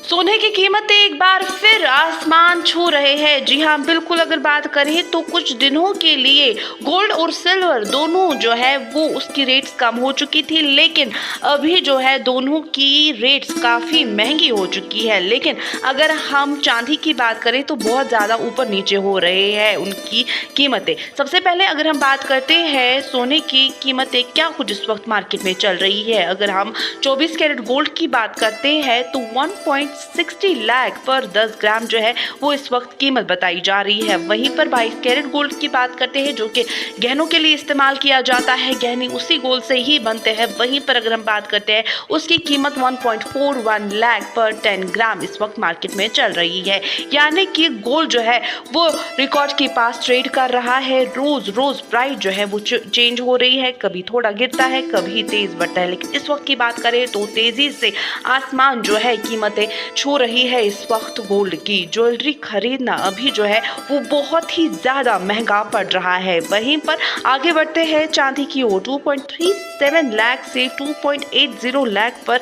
सोने की कीमतें एक बार फिर आसमान छू रहे हैं। जी हाँ, बिल्कुल। अगर बात करें तो कुछ दिनों के लिए गोल्ड और सिल्वर दोनों जो है वो उसकी रेट्स कम हो चुकी थी, लेकिन अभी जो है दोनों की रेट्स काफ़ी महंगी हो चुकी है। लेकिन अगर हम चांदी की बात करें तो बहुत ज़्यादा ऊपर नीचे हो रहे हैं उनकी कीमतें। सबसे पहले अगर हम बात करते हैं सोने की कीमतें क्या कुछ इस वक्त मार्केट में चल रही है। अगर हम 24 कैरेट गोल्ड की बात करते हैं तो 1.60 लाख पर 10 ग्राम जो है वो इस वक्त कीमत बताई जा रही है। वहीं पर 22 कैरेट गोल्ड की बात करते हैं जो कि गहनों के लिए इस्तेमाल किया जाता है, गहने उसी गोल्ड से ही बनते हैं। वहीं पर अगर हम बात करते हैं उसकी कीमत 1.41 लाख पर 10 ग्राम इस वक्त मार्केट में चल रही है। यानी कि गोल्ड जो है वो रिकॉर्ड के पास ट्रेड कर रहा है। रोज रोज प्राइस जो है वो चेंज हो रही है, कभी थोड़ा गिरता है, कभी तेज बढ़ता है। लेकिन इस वक्त की बात करें तो तेजी से आसमान जो है कीमतें छू रही है। इस वक्त गोल्ड की ज्वेलरी खरीदना अभी जो है वो बहुत ही ज़्यादा महंगा पड़ रहा है। वहीं पर आगे बढ़ते हैं चांदी की ओर। 2.37 लाख से 2.80 लाख पर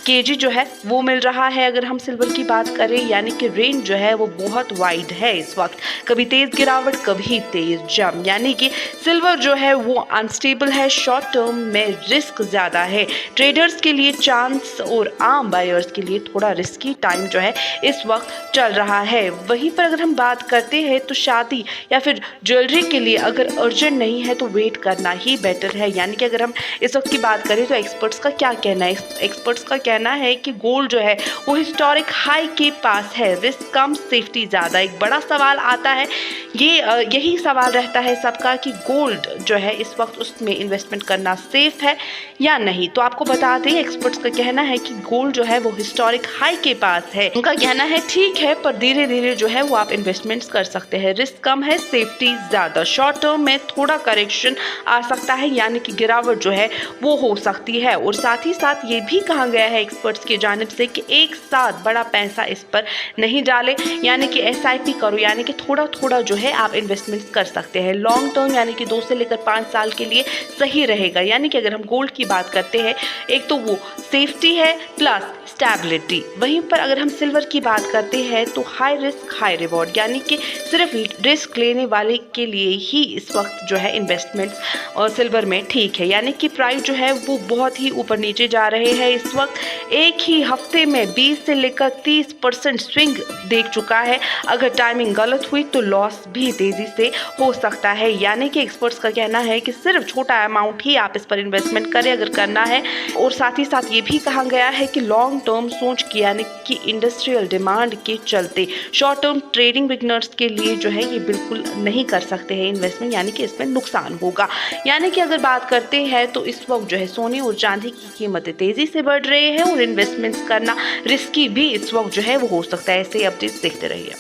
केजी जो है वो मिल रहा है। अगर हम सिल्वर की बात करें यानी कि रेंज जो है वो बहुत वाइड है इस वक्त, कभी तेज गिरावट कभी तेज जंप। यानी कि सिल्वर जो है वो अनस्टेबल है, शॉर्ट टर्म में रिस्क ज़्यादा है। ट्रेडर्स के लिए चांस और आम बायर्स के लिए थोड़ा रिस्की टाइम जो है इस वक्त चल रहा है। वहीं पर अगर हम बात करते हैं तो शादी या फिर ज्वेलरी के लिए अगर अर्जेंट नहीं है तो वेट करना ही बेटर है। यानी कि अगर हम इस वक्त की बात करें तो एक्सपर्ट्स का क्या कहना है, एक्सपर्ट्स का कहना है कि गोल्ड जो है वो हिस्टोरिक हाई के पास है, रिस्क कम सेफ्टी ज़्यादा। एक बड़ा सवाल आता है, यही सवाल रहता है सबका कि गोल्ड जो है इस वक्त उसमें इन्वेस्टमेंट करना सेफ है या नहीं। तो आपको बता दें एक्सपर्ट्स का कहना है कि गोल्ड जो है वो हिस्टोरिक हाई के पास है। उनका कहना है ठीक है पर धीरे धीरे जो है वो आप इन्वेस्टमेंट्स कर सकते हैं, रिस्क कम है, सेफ्टी ज़्यादा। शॉर्ट टर्म में थोड़ा करेक्शन आ सकता है, यानी कि गिरावट जो है वो हो सकती है। और साथ ही साथ ये भी कहा गया है एक्सपर्ट्स की जानिब से कि एक साथ बड़ा पैसा इस पर नहीं डालें, यानी कि SIP करो, यानी कि थोड़ा थोड़ा जो है आप इन्वेस्टमेंट्स कर सकते हैं। लॉन्ग टर्म यानी कि 2 से लेकर 5 साल के लिए सही रहेगा। यानी कि अगर हम गोल्ड की बात करते हैं एक तो वो सेफ्टी है प्लस स्टेबिलिटी। वहीं पर अगर हम सिल्वर की बात करते हैं तो हाई रिस्क हाई रिवॉर्ड, यानी कि सिर्फ रिस्क लेने वाले के लिए ही इस वक्त जो है इन्वेस्टमेंट्स और सिल्वर में ठीक है। यानी कि प्राइस जो है वो बहुत ही ऊपर नीचे जा रहे हैं इस वक्त। एक ही हफ्ते में 20 से लेकर 30% स्विंग देख चुका है। अगर टाइमिंग गलत हुई तो लॉस भी तेजी से हो सकता है। यानी कि एक्सपर्ट्स का कहना है कि सिर्फ छोटा अमाउंट ही आप इस पर इन्वेस्टमेंट करें अगर करना है। और साथ ही साथ ये भी कहा गया है कि लॉन्ग टर्म सोच के, यानी कि इंडस्ट्रियल डिमांड के चलते शॉर्ट टर्म ट्रेडिंग बिगनर्स के लिए जो है ये बिल्कुल नहीं कर सकते हैं इन्वेस्टमेंट, यानी कि इसमें नुकसान होगा। यानी कि अगर बात करते हैं तो इस वक्त जो है सोने और चांदी की कीमतें तेजी से बढ़ रही है और इन्वेस्टमेंट्स करना रिस्की भी इस वक्त जो है वो हो सकता है। ऐसे अपडेट्स देखते रहिए।